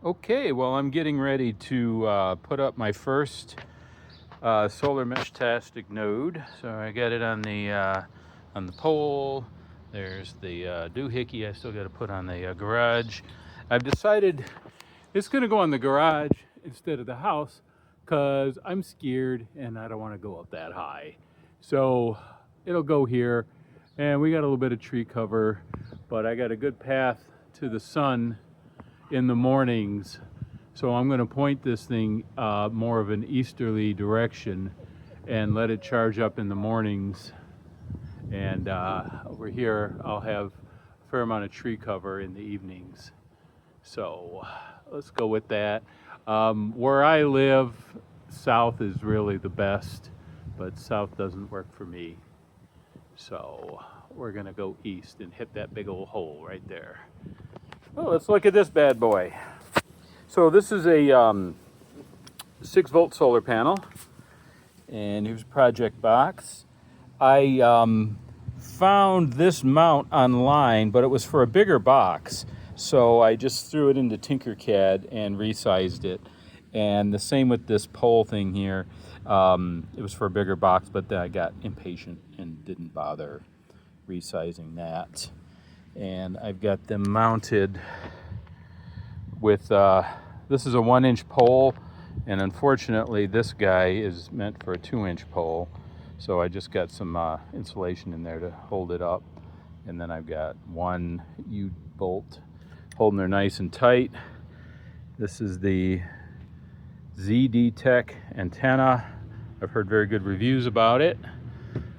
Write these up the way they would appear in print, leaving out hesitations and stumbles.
Okay, well, I'm getting ready to put up my first solar Meshtastic node. So I got it on the pole. There's the doohickey I still got to put on the garage. I've decided it's going to go on the garage instead of the house because I'm scared and I don't want to go up that high. So it'll go here, and we got a little bit of tree cover, but I got a good path to the sun in the mornings, so I'm going to point this thing more of an easterly direction and let it charge up in the mornings, and over here I'll have a fair amount of tree cover in the evenings. So let's go with that. Where I live, south is really the best, but south doesn't work for me, so we're gonna go east and hit that big old hole right there. Oh, let's look at this bad boy. So this is a 6-volt solar panel, and here's a project box. I found this mount online, but it was for a bigger box, so I just threw it into Tinkercad and resized it. And the same with this pole thing here. It was for a bigger box, but then I got impatient and didn't bother resizing that. And I've got them mounted with this is a 1-inch pole, and unfortunately this guy is meant for a 2-inch pole, so I just got some insulation in there to hold it up, and then I've got one U-bolt holding her nice and tight. This is the ZD Tech antenna. I've heard very good reviews about it,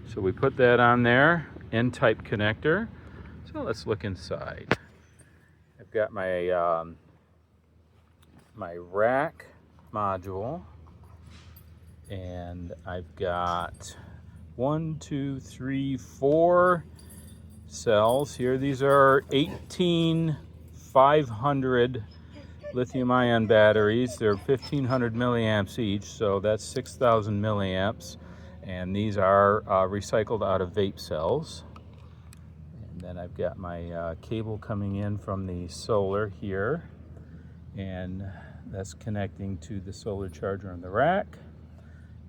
so we put that on there. N-type connector. So let's look inside. I've got my my rack module, and I've got 1, 2, 3, 4 cells here. These are 18,500 lithium-ion batteries. They're 1,500 milliamps each, so that's 6,000 milliamps. And these are recycled out of vape cells. Then I've got my cable coming in from the solar here, and that's connecting to the solar charger on the rack.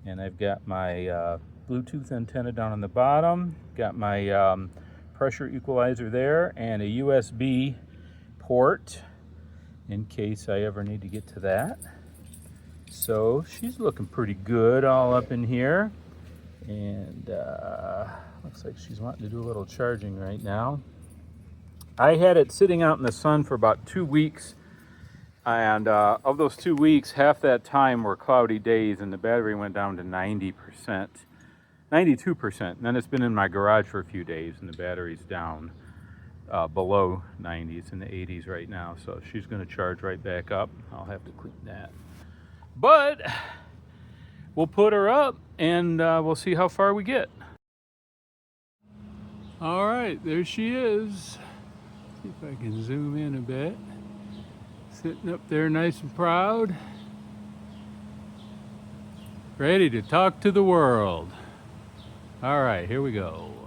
And I've got my Bluetooth antenna down on the bottom, got my pressure equalizer there, and a USB port in case I ever need to get to that. So she's looking pretty good all up in here, and looks like she's wanting to do a little charging right now. I had it sitting out in the sun for about 2 weeks, and of those 2 weeks, half that time were cloudy days, and the battery went down to 90%, 92%. And then it's been in my garage for a few days, and the battery's down below 90. It's in the 80s right now, so she's going to charge right back up. I'll have to clean that. But we'll put her up, and we'll see how far we get. All right, there she is. See if I can zoom in a bit. Sitting up there nice and proud. Ready to talk to the world. All right, here we go.